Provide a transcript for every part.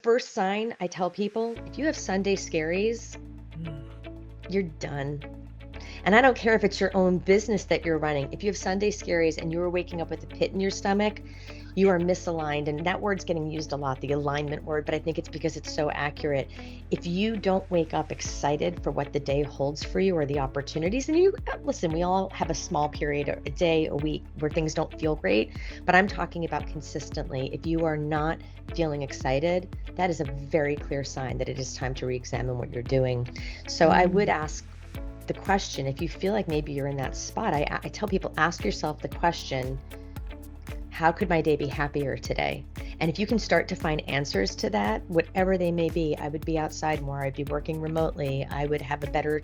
First sign I tell people, if you have Sunday scaries, Mm. you're done. And I don't care if it's your own business that you're running. If you have Sunday scaries and you are waking up with a pit in your stomach, you are misaligned. And that word's getting used a lot, the alignment word, but I think it's because it's so accurate. If you don't wake up excited for what the day holds for you or the opportunities, and listen, we all have a small period, or a day, a week where things don't feel great, but I'm talking about consistently. If you are not feeling excited, that is a very clear sign that it is time to re-examine what you're doing. So I would Mm. ask the question, if you feel like maybe you're in that spot, I tell people, ask yourself the question, how could my day be happier today? And if you can start to find answers to that, whatever they may be, I would be outside more, I'd be working remotely, I would have a better,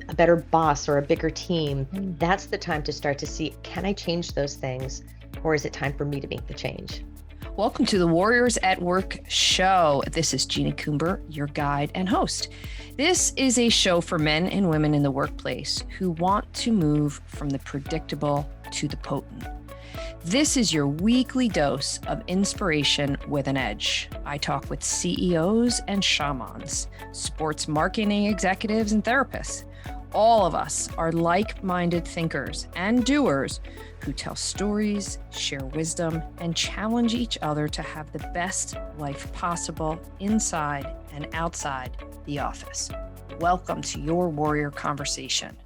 a better boss or a bigger team. Mm. That's the time to start to see, can I change those things? Or is it time for me to make the change? Welcome to the Warriors at Work show. This is Jeannie Coomber, your guide and host. This is a show for men and women in the workplace who want to move from the predictable to the potent. This is your weekly dose of inspiration with an edge. I talk with CEOs and shamans, sports marketing executives and therapists. All of us are like-minded thinkers and doers who tell stories, share wisdom, and challenge each other to have the best life possible inside and outside the office. Welcome to your Warrior Conversation.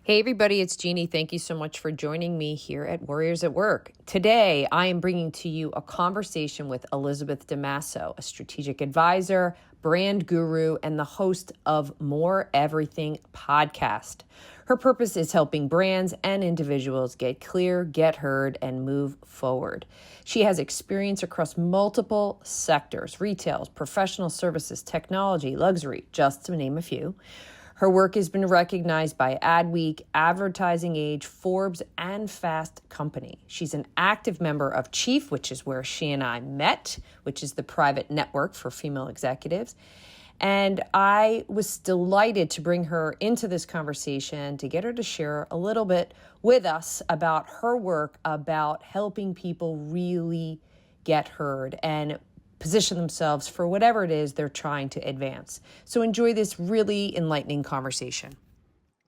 Hey, everybody, it's Jeannie. Thank you so much for joining me here at Warriors at Work. Today, I am bringing to you a conversation with Elizabeth DeMaso, a strategic advisor, brand guru, and the host of More Everything podcast. Her purpose is helping brands and individuals get clear, get heard, and move forward. She has experience across multiple sectors: retail, professional services, technology, luxury, just to name a few. Her work has been recognized by Adweek, Advertising Age, Forbes, and Fast Company. She's an active member of Chief, which is where she and I met, which is the private network for female executives. And I was delighted to bring her into this conversation to get her to share a little bit with us about her work, about helping people really get heard and position themselves for whatever it is they're trying to advance. So enjoy this really enlightening conversation.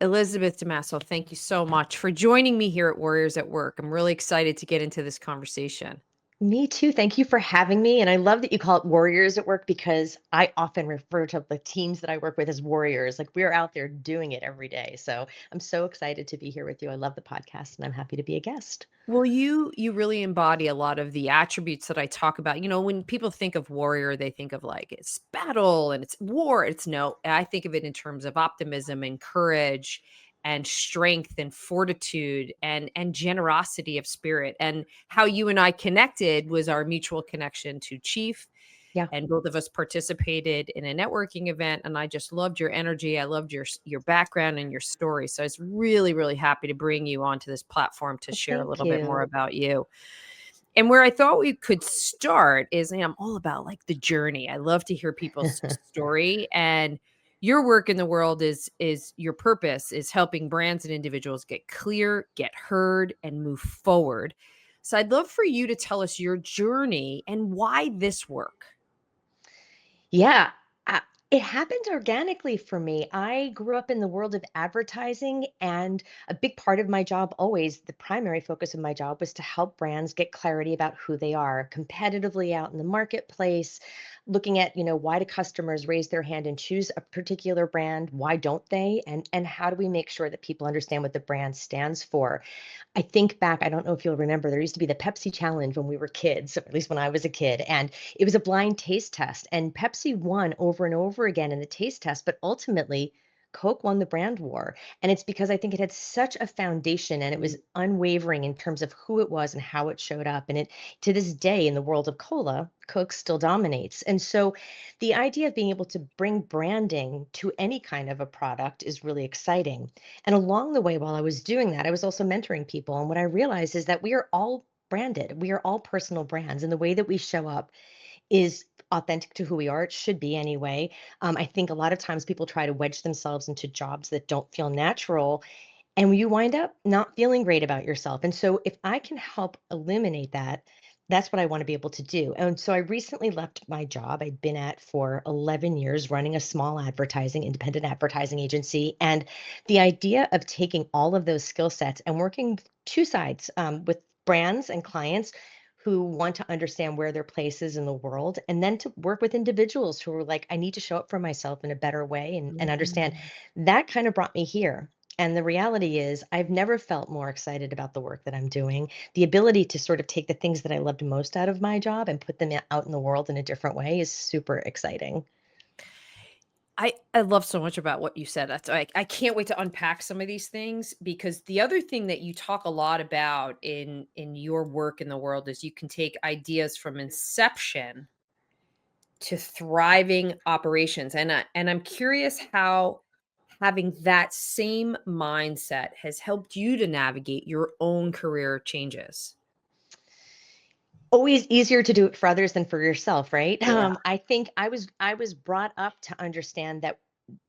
Elizabeth DeMaso, thank you so much for joining me here at Warriors at Work. I'm really excited to get into this conversation. Me too. Thank you for having me. And I love that you call it warriors at work, because I often refer to the teams that I work with as warriors. Like, we're out there doing it every day. So I'm so excited to be here with you. I love the podcast and I'm happy to be a guest. Well, you really embody a lot of the attributes that I talk about. When people think of warrior, they think of like it's battle and it's war. It's no, I think of it in terms of optimism and courage and strength and fortitude and generosity of spirit. And how you and I connected was our mutual connection to Chief, Yeah. and both of us participated in a networking event, and I just loved your energy. I loved your background and your story. So I was really, really happy to bring you onto this platform to Well, share a thank little bit more you. about you. And where I thought we could start is, I'm all about like the journey. I love to hear people's story, and your work in the world is your purpose is helping brands and individuals get clear, get heard, and move forward. So I'd love for you to tell us your journey and why this work. Yeah, it happened organically for me. I grew up in the world of advertising, and a big part of my job, always the primary focus of my job, was to help brands get clarity about who they are competitively out in the marketplace, looking at, why do customers raise their hand and choose a particular brand? Why don't they? And how do we make sure that people understand what the brand stands for? I think back, I don't know if you'll remember, there used to be the Pepsi challenge when we were kids, or at least when I was a kid, and it was a blind taste test. And Pepsi won over and over again in the taste test, but ultimately Coke won the brand war. And it's because I think it had such a foundation and it was unwavering in terms of who it was and how it showed up. And it, to this day, in the world of cola, Coke still dominates. And so the idea of being able to bring branding to any kind of a product is really exciting. And along the way, while I was doing that, I was also mentoring people. And what I realized is that we are all branded, we are all personal brands. And the way that we show up is authentic to who we are. It should be anyway. I think a lot of times people try to wedge themselves into jobs that don't feel natural, and you wind up not feeling great about yourself. And so, if I can help eliminate that, That's what I want to be able to do. And so I recently left my job I'd been at for 11 years running a small independent advertising agency. And the idea of taking all of those skill sets and working two sides with brands and clients who want to understand where their place is in the world, and then to work with individuals who are like, I need to show up for myself in a better way and understand Mm. that kind of brought me here. And the reality is, I've never felt more excited about the work that I'm doing. The ability to sort of take the things that I loved most out of my job and put them out in the world in a different way is super exciting. I love so much about what you said. That's I can't wait to unpack some of these things because the other thing that you talk a lot about in your work in the world is you can take ideas from inception to thriving operations. And I'm curious how having that same mindset has helped you to navigate your own career changes. Always easier to do it for others than for yourself, right? Yeah. I think I was brought up to understand that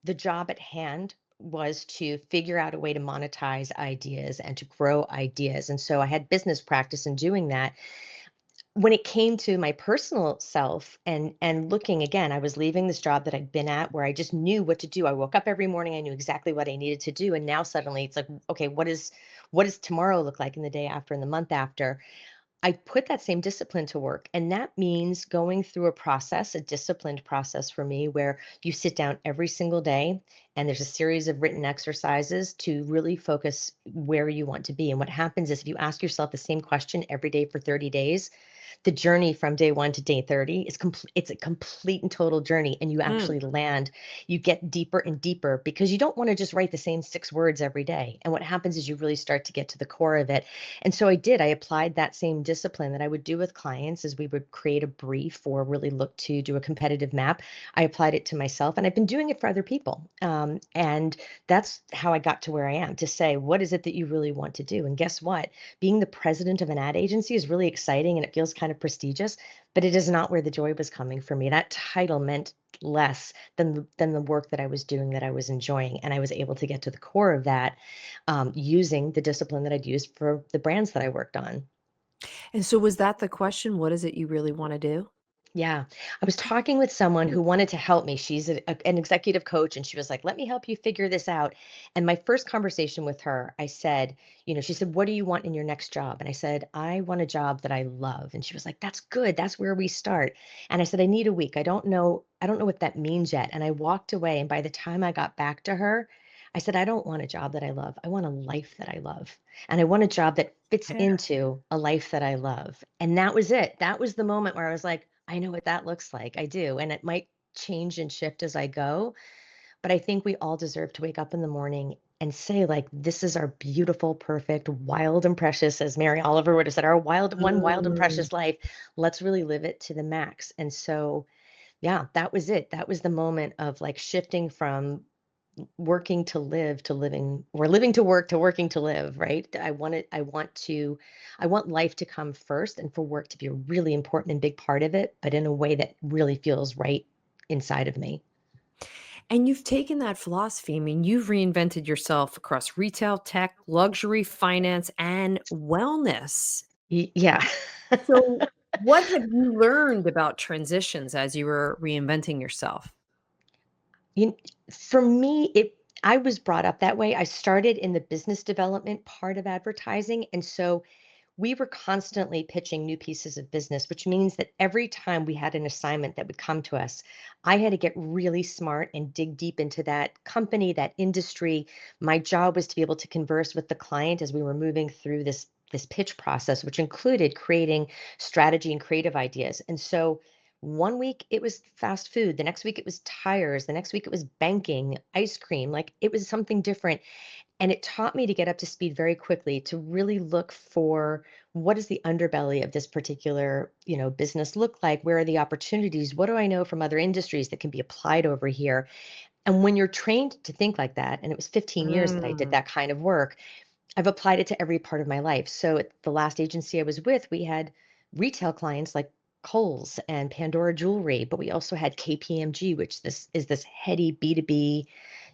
the job at hand was to figure out a way to monetize ideas and to grow ideas. And so I had business practice in doing that. When it came to my personal self and looking again, I was leaving this job that I'd been at where I just knew what to do. I woke up every morning, I knew exactly what I needed to do. And now suddenly it's like, okay, what does tomorrow look like, in the day after, and the month after? I put that same discipline to work. And that means going through a process, a disciplined process for me, where you sit down every single day and there's a series of written exercises to really focus where you want to be. And what happens is, if you ask yourself the same question every day for 30 days, the journey from day 1 to day 30 is complete. It's a complete and total journey, and you Mm. actually land. You get deeper and deeper because you don't want to just write the same 6 words every day. And what happens is you really start to get to the core of it. And so I applied that same discipline that I would do with clients as we would create a brief or really look to do a competitive map. I applied it to myself, and I've been doing it for other people. And that's how I got to where I am, to say, what is it that you really want to do? And guess what? Being the president of an ad agency is really exciting and it feels kind of prestigious, but it is not where the joy was coming for me. That title meant less than the work that I was doing, that I was enjoying, and I was able to get to the core of that, using the discipline that I'd used for the brands that I worked on. And so was that the question? What is it you really want to do? Yeah. I was talking with someone who wanted to help me. She's an executive coach, and she was like, let me help you figure this out. And my first conversation with her, I said, she said, what do you want in your next job? And I said, I want a job that I love. And she was like, that's good. That's where we start. And I said, I need a week. I don't know what that means yet. And I walked away. And by the time I got back to her, I said, I don't want a job that I love. I want a life that I love. And I want a job that fits Yeah. into a life that I love. And that was it. That was the moment where I was like, I know what that looks like. I do. And it might change and shift as I go. But I think we all deserve to wake up in the morning and say, like, this is our beautiful, perfect, wild and precious, as Mary Oliver would have said, our wild and Mm. precious life. Let's really live it to the max. And so, yeah, that was it. That was the moment of like shifting from working to live to living, or living to work to working to live, right? I want life to come first, and for work to be a really important and big part of it, but in a way that really feels right inside of me. And you've taken that philosophy. I mean, you've reinvented yourself across retail, tech, luxury, finance, and wellness. Yeah. So, what have you learned about transitions as you were reinventing yourself? You For me, I was brought up that way. I started in the business development part of advertising, and so we were constantly pitching new pieces of business, which means that every time we had an assignment that would come to us, I had to get really smart and dig deep into that company, that industry. My job was to be able to converse with the client as we were moving through this pitch process, which included creating strategy and creative ideas. And so one week it was fast food, the next week it was tires, the next week it was banking, ice cream, like it was something different. And it taught me to get up to speed very quickly, to really look for what is the underbelly of this particular, business look like? Where are the opportunities? What do I know from other industries that can be applied over here? And when you're trained to think like that, and it was 15 years that I did Mm. that kind of work, I've applied it to every part of my life. So at the last agency I was with, we had retail clients like Kohl's and Pandora Jewelry, but we also had KPMG, which this is this heady B2B,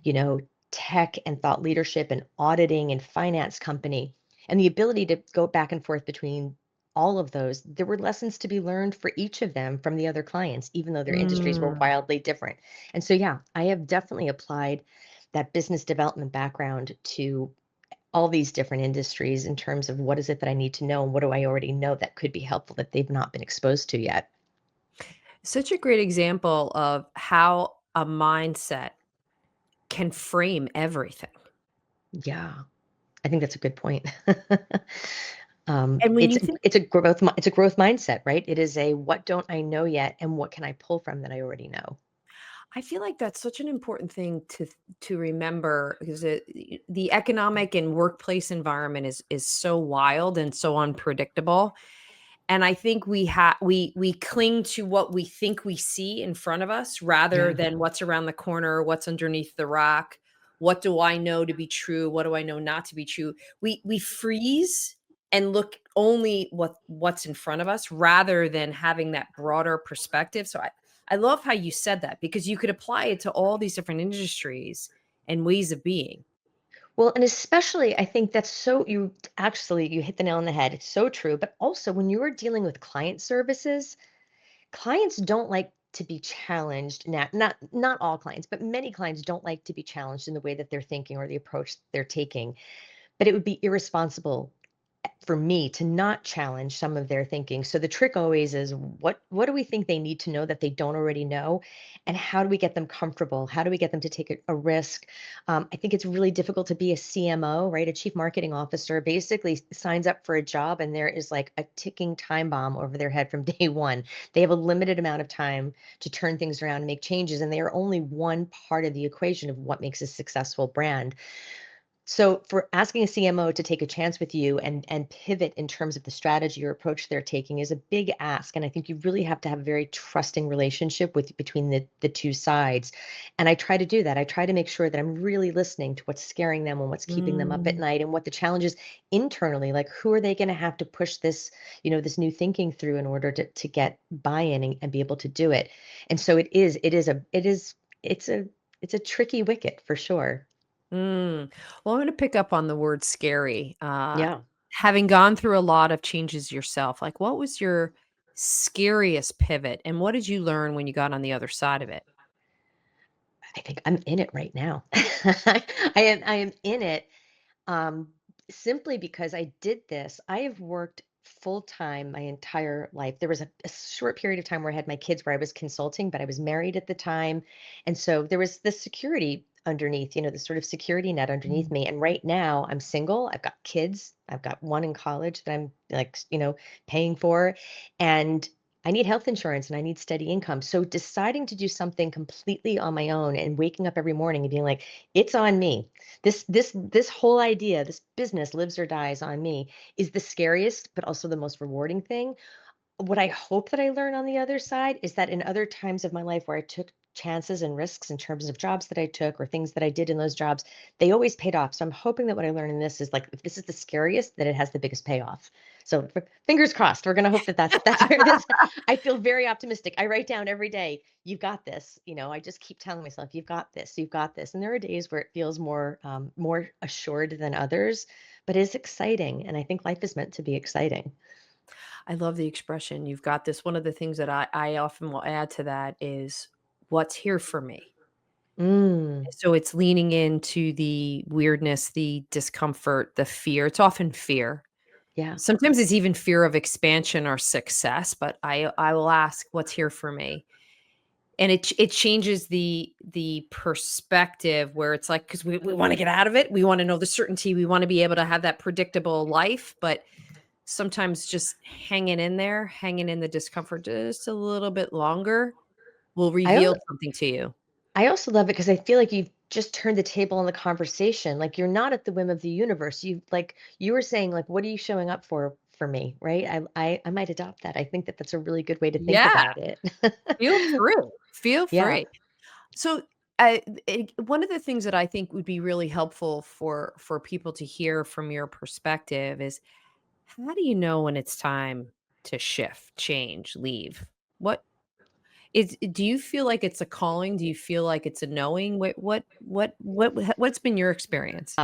you know, tech and thought leadership and auditing and finance company. And the ability to go back and forth between all of those, there were lessons to be learned for each of them from the other clients, even though their industries were Mm. wildly different. And so, yeah, I have definitely applied that business development background to all these different industries in terms of what is it that I need to know and what do I already know that could be helpful that they've not been exposed to yet. Such a great example of how a mindset can frame everything. Yeah, I think that's a good point. And when It's you a think it's a growth mi it's a growth mindset, right? It is a what don't I know yet and what can I pull from that I already know? I feel like that's such an important thing to remember because the economic and workplace environment is so wild and so unpredictable. And I think we cling to what we think we see in front of us rather Yeah. than what's around the corner, what's underneath the rock. What do I know to be true? What do I know not to be true? We freeze and look only what's in front of us rather than having that broader perspective. So I love how you said that because you could apply it to all these different industries and ways of being. Well, and especially I think that's so you hit the nail on the head. It's so true, but also when you're dealing with client services, clients don't like to be challenged. Not all clients, but many clients don't like to be challenged in the way that they're thinking or the approach they're taking. But it would be irresponsible for me to not challenge some of their thinking. So the trick always is what do we think they need to know that they don't already know, and how do we get them comfortable? How do we get them to take a risk? I think it's really difficult to be a CMO, right? A chief marketing officer basically signs up for a job, and there is like a ticking time bomb over their head from day one. They have a limited amount of time to turn things around and make changes, and they are only one part of the equation of what makes a successful brand. So for asking a CMO to take a chance with you and pivot in terms of the strategy or approach they're taking is a big ask. And I think you really have to have a very trusting relationship with between the two sides. And I try to do that. I try to make sure that I'm really listening to what's scaring them and what's keeping them up at Mm. night and what the challenges internally, like who are they going to have to push this, this new thinking through in order to get buy-in and be able to do it. And so it's a tricky wicket for sure. Mm. Well, I'm gonna pick up on the word scary. Yeah. Having gone through a lot of changes yourself, like what was your scariest pivot and what did you learn when you got on the other side of it? I think I'm in it right now. I am in it, um, simply because I did this. I have worked full time my entire life. There was a short period of time where I had my kids where I was consulting, but I was married at the time. And so there was this security underneath, the sort of security net underneath Mm. me. And right now I'm single. I've got kids. I've got one in college that I'm like, paying for. And I need health insurance and I need steady income. So deciding to do something completely on my own and waking up every morning and being like, it's on me, this whole idea, this business lives or dies on me, is the scariest but also the most rewarding thing. What I hope that I learn on the other side is that in other times of my life where I took chances and risks in terms of jobs that I took or things that I did in those jobs, they always paid off. So I'm hoping that what I learn in this is like if this is the scariest, that it has the biggest payoff. So fingers crossed. We're gonna hope that that's where it is. I feel very optimistic. I write down every day, "You've got this." I just keep telling myself, "You've got this. You've got this." And there are days where it feels more assured than others, but it's exciting. And I think life is meant to be exciting. I love the expression, "You've got this." One of the things that I often will add to that is, "What's here for me?" Mm, So it's leaning into the weirdness, the discomfort, the fear. It's often fear. yeah. Sometimes it's even fear of expansion or success, but I will ask, "What's here for me?" And it changes the perspective where it's like because we wanna get out of it, we wanna know the certainty, we wanna be able to have that predictable life, but sometimes just hanging in there, hanging in the discomfort just a little bit longer will I al reveal something to you. I also love it because I feel like you've just turned the table on the conversation. Like you're not at the whim of the universe. You were saying like, what are you showing up for me, right? I might adopt that. I think that that's a really good way to think Yeah, about it. feel free, feel Yeah. free. So, one of the things that I think would be really helpful for people to hear from your perspective is how do you know when it's time to shift, change, leave? What do you feel like it's a calling? Do you feel like it's a knowing? What's been your experience?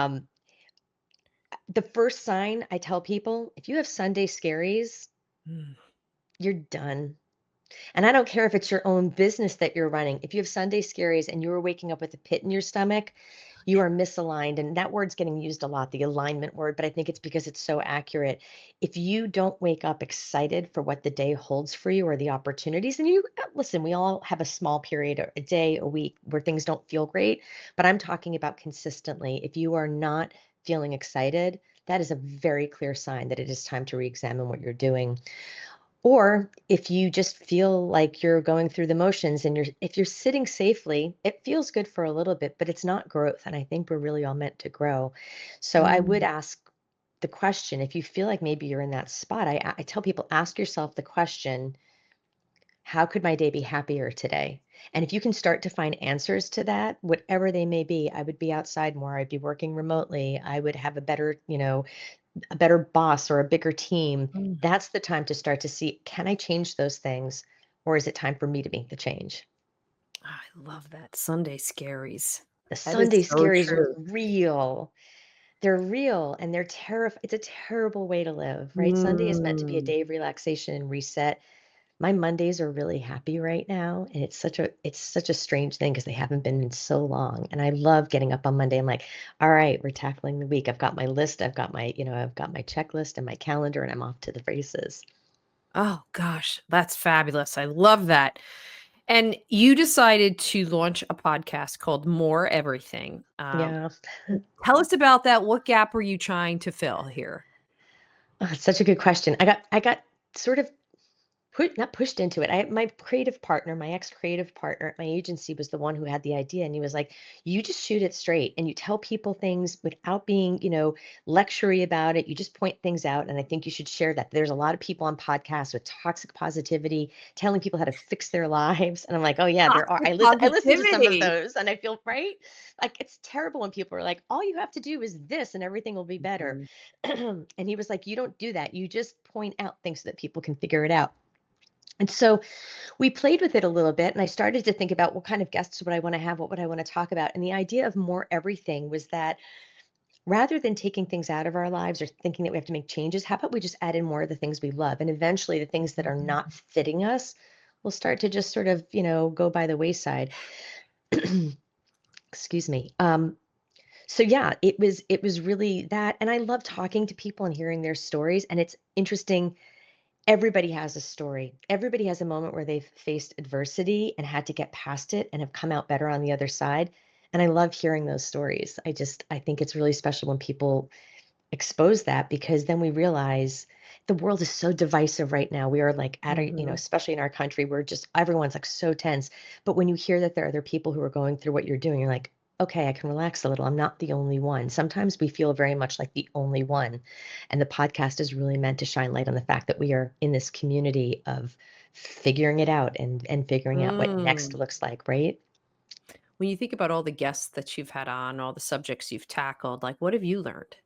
The first sign I tell people, if you have Sunday scaries, Mm. You're done. And I don't care if it's your own business that you're running. If you have Sunday scaries and you're waking up with a pit in your stomach, you are misaligned. And that word's getting used a lot, the alignment word, but I think it's because it's so accurate. If you don't wake up excited for what the day holds for you or the opportunities, and you listen, we all have a small period, or a day, a week where things don't feel great, but I'm talking about consistently. If you are not feeling excited, that is a very clear sign that it is time to re-examine what you're doing. Or if you just feel like you're going through the motions and if you're sitting safely, it feels good for a little bit, but it's not growth. And I think we're really all meant to grow. So I would Mm. ask the question, if you feel like maybe you're in that spot, I tell people, ask yourself the question, how could my day be happier today? And if you can start to find answers to that, whatever they may be, I would be outside more, I'd be working remotely, I would have a better, a better boss or a bigger team, Mm. that's the time to start to see, can I change those things? Or is it time for me to make the change? I love that. Sunday scaries. The That is Sunday so scaries are true. real. They're real and they're it's a terrible way to live, right? Sunday is meant to be a Mm. day of relaxation and reset. My Mondays are really happy right now, and it's such a strange thing because they haven't been in so long. And I love getting up on Monday. I'm like, all right, we're tackling the week. I've got my list, I've got my checklist and my calendar, and I'm off to the races. Oh gosh, that's fabulous. I love that. And you decided to launch a podcast called More Everything. Yeah. Tell us about that. What gap were you trying to fill here? Oh, it's such a good question. I got sort of not pushed into it. My creative partner, my ex-creative partner at my agency was the one who had the idea, and he was like, "You just shoot it straight and you tell people things without being, lectury about it. You just point things out, and I think you should share that. There's a lot of people on podcasts with toxic positivity, telling people how to fix their lives." And I'm like, "Oh yeah, there are. Toxic I listen to some of positivity. those, and I feel right. Like it's terrible when people are like, all you have to do is this, and everything will be better." Mhm. And he was like, "You don't do that. You just point out things so that people can figure it out." And so we played with it a little bit, and I started to think about what kind of guests would I want to have, what would I want to talk about. And the idea of more everything was that rather than taking things out of our lives or thinking that we have to make changes, how about we just add in more of the things we love? And eventually the things that are not fitting us will start to just sort of, go by the wayside. Excuse me. So yeah, it was really that. And I love talking to people and hearing their stories. And it's interesting. Everybody has a story. Everybody has a moment where they've faced adversity and had to get past it and have come out better on the other side. And I love hearing those stories. I think it's really special when people expose that, because then we realize the world is so divisive right now. We are like at a, Mhm. especially in our country, we're just everyone's like so tense. But when you hear that there are other people who are going through what you're doing, you're like, okay, I can relax a little. I'm not the only one. Sometimes we feel very much like the only one. And the podcast is really meant to shine light on the fact that we are in this community of figuring it out and figuring out what next Mm. looks like, right? When you think about all the guests that you've had on, all the subjects you've tackled, like what have you learned?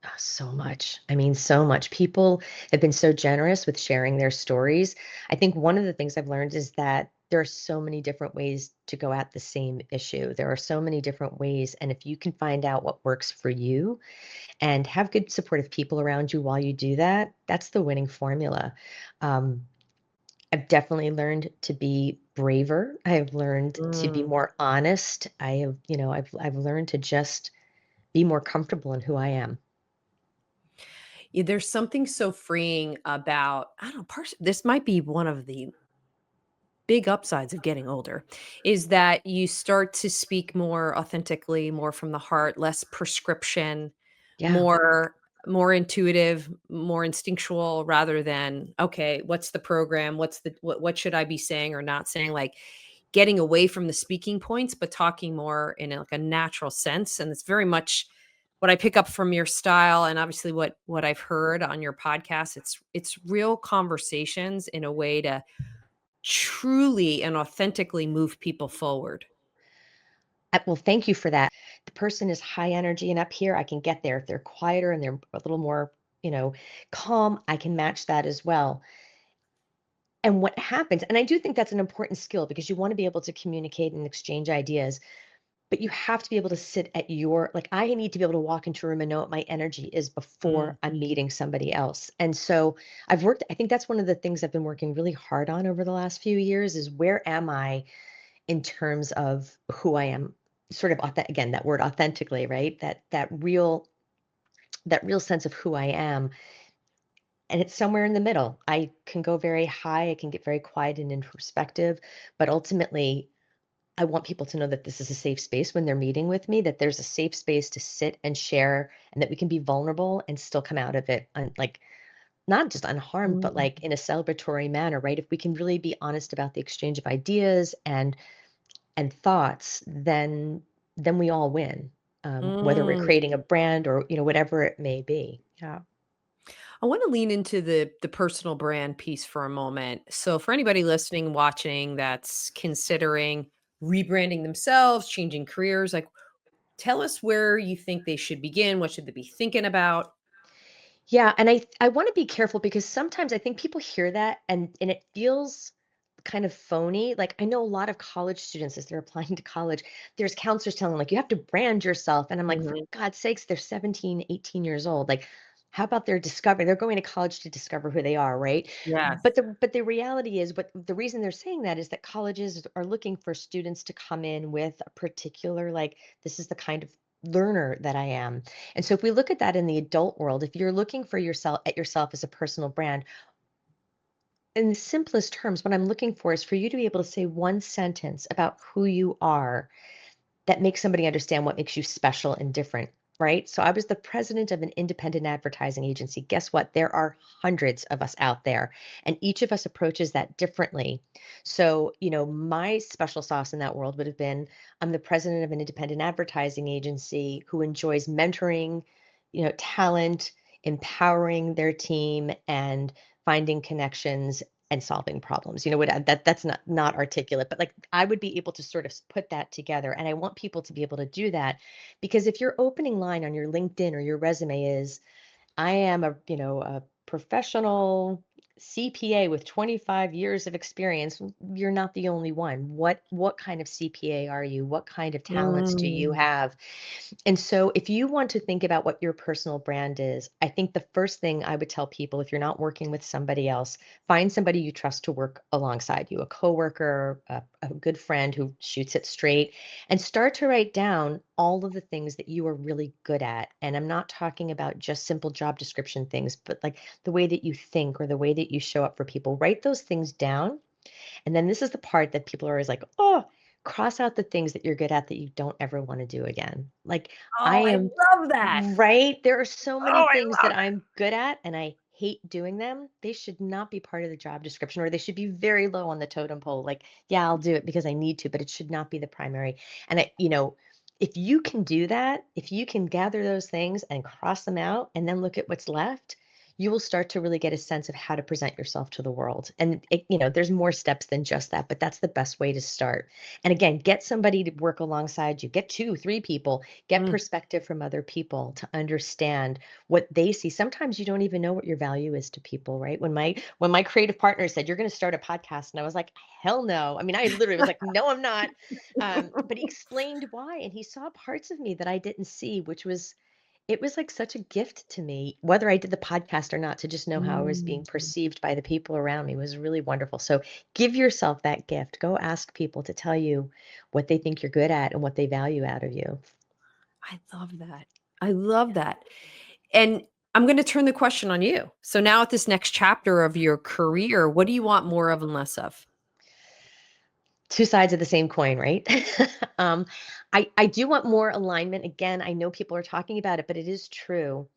Oh, so much. I mean, so much. People have been so generous with sharing their stories. I think one of the things I've learned is that there are so many different ways to go at the same issue. There are so many different ways. And if you can find out what works for you and have good supportive people around you while you do that, that's the winning formula. Um, I've definitely learned to be braver. I've learned to be Mm. more honest. I've learned to just be more comfortable in who I am. Yeah, there's something so freeing about, I don't know, this might be one of the big upsides of getting older, is that you start to speak more authentically, more from the heart, less prescription, Yeah. more intuitive, more instinctual rather than, okay, what's the program? What should I be saying or not saying? Like getting away from the speaking points, but talking more in like a natural sense. And it's very much what I pick up from your style and obviously what I've heard on your podcast. It's real conversations in a way to truly and authentically move people forward. Well, thank you for that. The person is high energy, and up here, I can get there. If they're quieter and they're a little more, you know, calm, I can match that as well. And what happens, and I do think that's an important skill because you want to be able to communicate and exchange ideas. but you have to be able to sit at your like, I need to be able to walk into a room and know what my energy is Mm, before I'm meeting somebody else. And so I think that's one of the things I've been working really hard on over the last few years is where am I in terms of who I am, sort of again, that word authentically, right? That real sense of who I am. And it's somewhere in the middle. I can go very high, I can get very quiet and introspective, but ultimately I want people to know that this is a safe space when they're meeting with me, that there's a safe space to sit and share and that we can be vulnerable and still come out of it like not just unharmed, but mm, like in a celebratory manner, right? If we can really be honest about the exchange of ideas and thoughts, then we all win. Whether we're mm. creating a brand or whatever it may be. Yeah. I want to lean into the personal brand piece for a moment. So for anybody listening, watching that's considering rebranding themselves, changing careers, like tell us where you think they should begin. What should they be thinking about? Yeah, and I wanna be careful because sometimes I think people hear that and it feels kind of phony. Like, I know a lot of college students as they're applying to college, there's counselors telling them, like, "You have to brand yourself," and I'm like, "For Mhm. God's sakes, they're 17, 18 years old." Like, how about their discovery? They're going to college to discover who they are, right? Yes. But the reality is, but the reason they're saying that is that colleges are looking for students to come in with a particular, like, "This is the kind of learner that I am." And so if we look at that in the adult world, if you're looking for yourself as a personal brand, in the simplest terms, what I'm looking for is for you to be able to say one sentence about who you are that makes somebody understand what makes you special and different, right? So I was the president of an independent advertising agency. Guess what? There are hundreds of us out there, and each of us approaches that differently. So, my special sauce in that world would have been I'm the president of an independent advertising agency who enjoys mentoring, talent, empowering their team, and finding connections and solving problems. That's not articulate, but like I would be able to sort of put that together. And I want people to be able to do that because if your opening line on your LinkedIn or your resume is I am a professional CPA with 25 years of experience. You're not the only one. What kind of CPA are you? What kind of talents do you Mm, have? And so if you want to think about what your personal brand is, I think the first thing I would tell people if you're not working with somebody else, find somebody you trust to work alongside you, a coworker, a good friend who shoots it straight, and start to write down all of the things that you are really good at. And I'm not talking about just simple job description things, but like the way that you think or the way that you show up for people. Write those things down and then this is the part that people are always like, "Oh, cross out the things that you're good at that you don't ever wanna do again." Like, I oh, I am love that. right? There are so many Oh, I things that love it. I'm good at, and I hate doing them. They should not be part of the job description, or they should be very low on the totem pole. Like, yeah, I'll do it because I need to, but it should not be the primary. And if you can do that, if you can gather those things and cross them out and then look at what's left, you will start to really get a sense of how to present yourself to the world. And there's more steps than just that, but that's the best way to start. And again, get somebody to work alongside you. Get two, three people, get Mm. perspective from other people to understand what they see. Sometimes you don't even know what your value is to people, right? When my creative partner said you're going to start a podcast, and I was like, hell no. I mean, I literally was like, no, I'm not. But he explained why, and he saw parts of me that I didn't see, which was it was like such a gift to me, whether I did the podcast or not, to just know how I was being Mm. perceived by the people around me was really wonderful. So give yourself that gift. Go ask people to tell you what they think you're good at and what they value out of you. I love that. I love that. And I'm gonna turn the question on you. So now at this next chapter of your career, what do you want more of and less of? Two sides of the same coin, right? um, I do want more alignment. Again, I know people are talking about it, but it is true.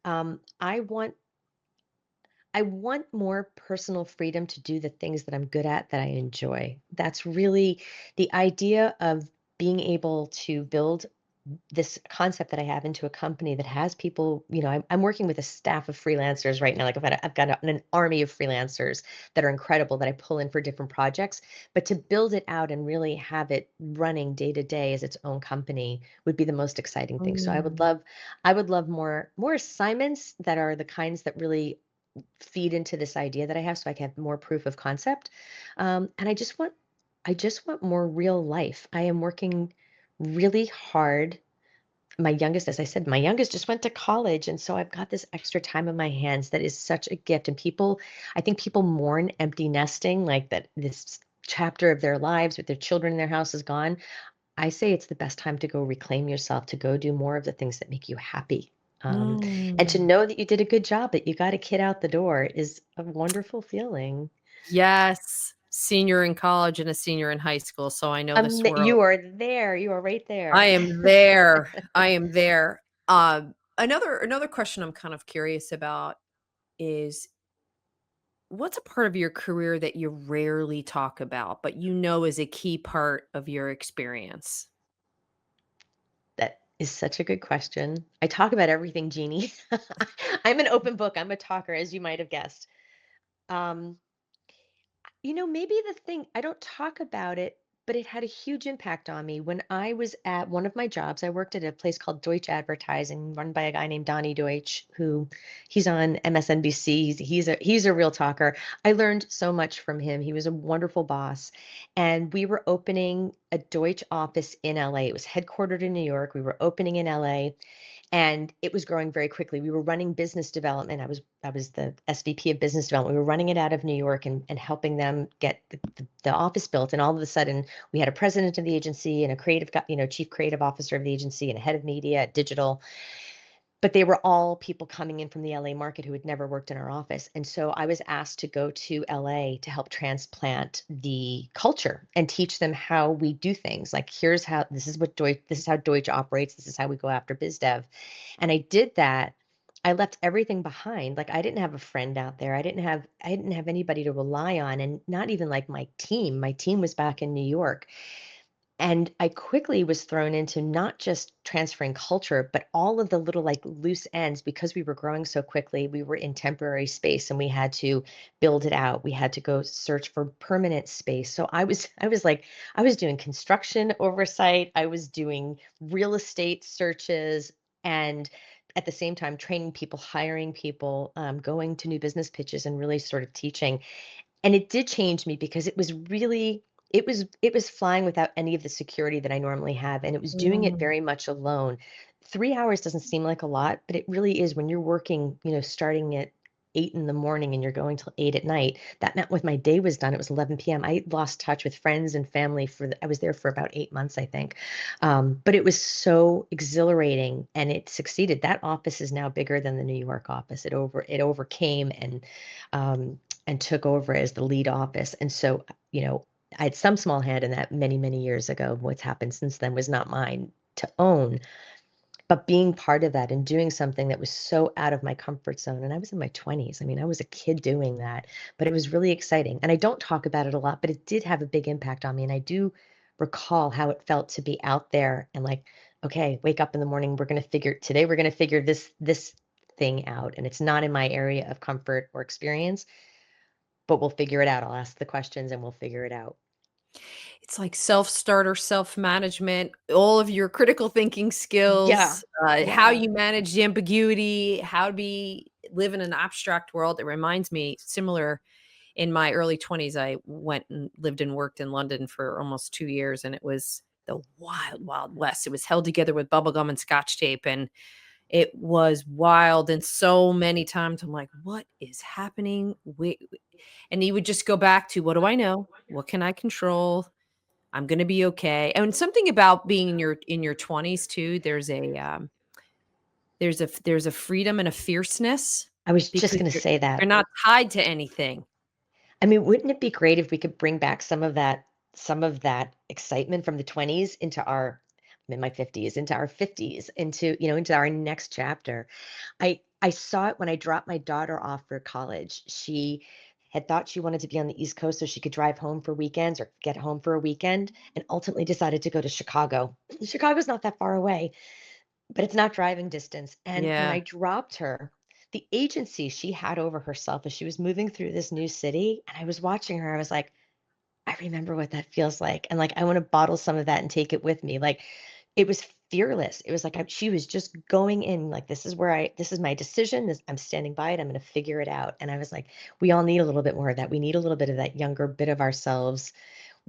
I want more personal freedom to do the things that I'm good at that I enjoy. That's really the idea of being able to build this concept that I have into a company that has people, I'm working with a staff of freelancers right now. Like I've got an army of freelancers that are incredible that I pull in for different projects. But to build it out and really have it running day to day as its own company would be the most exciting thing. So I would Mm. love, I would love more assignments that are the kinds that really feed into this idea that I have so I can have more proof of concept. And I just want more real life. I am working really hard. My youngest, as I said, my youngest just went to college. And so I've got this extra time in my hands that is such a gift. And I think people mourn empty nesting, like that this chapter of their lives with their children in their house is gone. I say it's the best time to go reclaim yourself, to go do more of the things that make you happy. And to Mm. know that you did a good job, that you got a kid out the door is a wonderful feeling. Yes. Senior in college and a senior in high school, so I know the swirl. You are there. You are right I there. am there. I am there. Another question I'm kind of curious about is what's a part of your career that you rarely talk about, but you know is a key part of your experience? That is such a good question. I talk about everything, Jeannie. I'm an open book. I'm a talker, as you might have guessed. Um, maybe the thing I don't talk about it, but it had a huge impact on me. When I was at one of my jobs, I worked at a place called Deutsch Advertising, run by a guy named Donnie Deutsch, who he's on MSNBC. He's a real talker. I learned so much from him. He was a wonderful boss. And we were opening a Deutsch office in LA. It was headquartered in New York. We were opening in LA and it was growing very quickly. We were running business development. I was the SVP of business development. We were running it out of New York and helping them get the office built. And all of a sudden, we had a president of the agency and a chief creative officer of the agency and a head of media, digital, but they were all people coming in from the LA market who had never worked in our office. And so I was asked to go to LA to help transplant the culture and teach them how we do things. Like, this is how Deutsche operates. This is how we go after biz dev. And I did that. I left everything behind. Like, I didn't have a friend out there. I didn't have anybody to rely on, and not even like my team. My team was back in New York. And I quickly was thrown into not just transferring culture, but all of the little like loose ends because we were growing so quickly. We were in temporary space and we had to build it out. We had to go search for permanent space. So I was doing construction oversight, I was doing real estate searches, and at the same time training people, hiring people, going to new business pitches and really sort of teaching. And it did change me because it was flying without any of the security that I normally have, and it was doing it Mm. very much alone. 3 hours doesn't seem like a lot, but it really is when you're working, starting at 8 in the morning and you're going till 8 at night. That meant when my day was done, it was 11 PM. I lost touch with friends and family I was there for about 8 months, I think. But it was so exhilarating and it succeeded. That office is now bigger than the New York office. It overcame and took over as the lead office. And so, I had some small hand in that many, many years ago. What's happened since then was not mine to own, but being part of that and doing something that was so out of my comfort zone. And I was in my 20s. I mean, I was a kid doing that, but it was really exciting. And I don't talk about it a lot, but it did have a big impact on me. And I do recall how it felt to be out there and like, okay, wake up in the morning. We're going to figure this thing out. And it's not in my area of comfort or experience, but we'll figure it out. I'll ask the questions and we'll figure it out. It's like self-starter, self-management, all of your critical thinking Yeah. skills, how Yeah. you manage the ambiguity, how to live in an abstract world. It reminds me similar in my early 20s, I went and lived and worked in London for almost 2 years, and it was the wild, wild west. It was held together with bubble gum and scotch tape, and it was wild, and so many times I'm like, "What is happening?" And you would just go back to, "What do I know? What can I control? I'm gonna be okay." And something about being in your 20s too, there's a freedom and a fierceness I was just because going to say you're that. not tied to anything. I mean, wouldn't it be great if we could bring back some of that excitement from the 20s into I'm in my 50s, into our 50s, into our next chapter. I saw it when I dropped my daughter off for college. She had thought she wanted to be on the East Coast so she could drive home for weekends or get home for a weekend, and ultimately decided to go to Chicago. Chicago's not that far away, but it's not driving distance. And when I Yeah. dropped her, the agency she had over herself as she was moving through this new city, and I was watching her, I was like, I remember what that feels like. And like, I want to bottle some of that and take it with me. Like, it was fearless. It was like she was just going in, like, this is my decision. I'm standing by it. I'm going to figure it out. And I was like, we all need a little bit more of that. We need a little bit of that younger bit of ourselves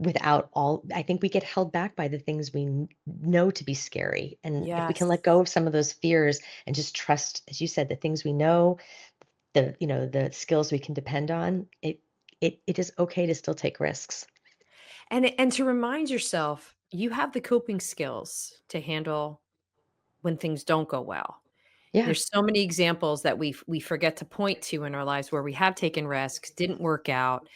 without all, I think we get held back by the things we know to be scary. And if we can Yes. let go of some of those fears and just trust, as you said, the things we know, the skills we can depend on, it is okay to still take risks. And to remind yourself, you have the coping skills to handle when things don't go well. Yeah. There's so many examples that we forget to point to in our lives where we have taken risks, didn't work out,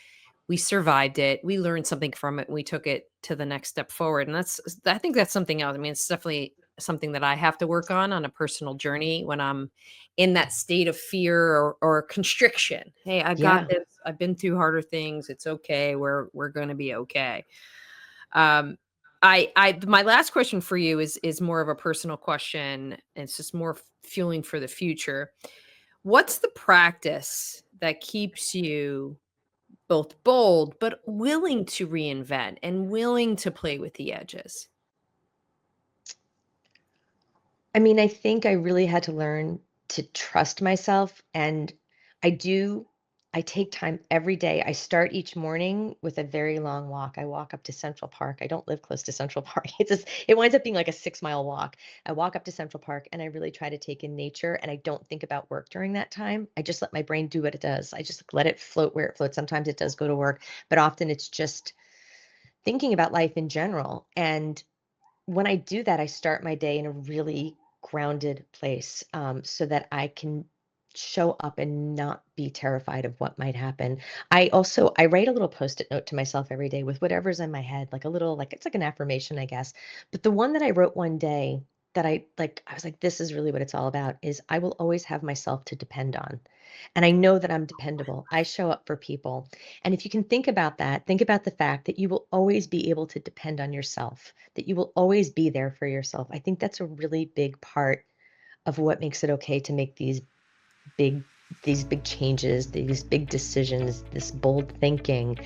we survived it, we learned something from it, and we took it to the next step forward, and I think that's something else. I mean, it's definitely something that I have to work on a personal journey when I'm in that state of fear or constriction. "Hey, I've got Yeah. this. I've been through harder things. It's okay. We're gonna be okay." Um, I my last question for you is more of a personal question. It's just more fueling for the future. What's the practice that keeps you both bold, but willing to reinvent and willing to play with the edges? I mean, I think I really had to learn to trust myself, and I do. I take time every day. I start each morning with a very long walk. I walk up to Central Park. I don't live close to Central Park. It winds up being like a 6-mile walk. I walk up to Central Park and I really try to take in nature, and I don't think about work during that time. I just let my brain do what it does. I just let it float where it floats. Sometimes it does go to work, but often it's just thinking about life in general. And when I do that, I start my day in a really grounded place, so that I can show up and not be terrified of what might happen. I write a little post-it note to myself every day with whatever's in my head, like a little, like it's like an affirmation, I guess. But the one that I wrote one day that I was like, this is really what it's all about, is I will always have myself to depend on. And I know that I'm dependable. I show up for people. And if you can think about that, think about the fact that you will always be able to depend on yourself, that you will always be there for yourself. I think that's a really big part of what makes it okay to make big these big changes, these big decisions, this bold thinking,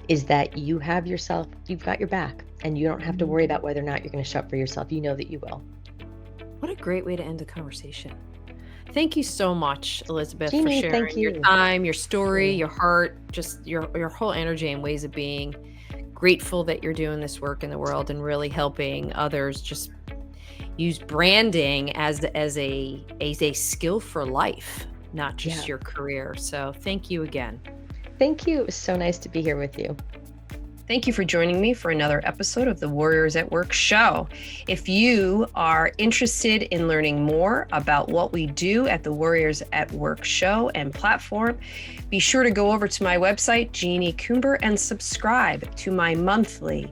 is that you have yourself, you've got your back, and you don't have to worry Mm. about whether or not you're going to show up for yourself. You know that you will. What a great way to end the conversation. Thank you so much, Elizabeth, for Jeannie, thank sharing your you. time, your story, Sure. your heart, just your whole energy and ways of being. Grateful that you're doing this work in the world and really helping others just use branding as a skill for life, not just Yeah. your career. So thank you again. Thank you. It was so nice to be here with you. Thank you for joining me for another episode of the Warriors at Work show. If you are interested in learning more about what we do at the Warriors at Work show and platform, be sure to go over to my website, Jeannie Coomber, and subscribe to my monthly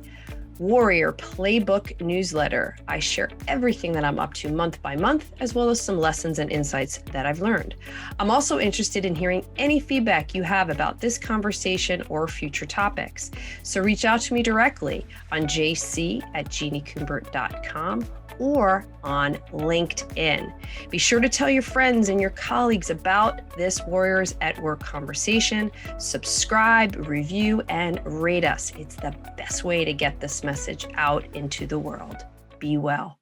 Warrior Playbook newsletter. I share everything that I'm up to month by month, as well as some lessons and insights that I've learned. I'm also interested in hearing any feedback you have about this conversation or future topics. So reach out to me directly on jc@jeanniecoomber.com or on LinkedIn. Be sure to tell your friends and your colleagues about this Warriors at Work conversation. Subscribe, review, and rate us. It's the best way to get this message out into the world. Be well.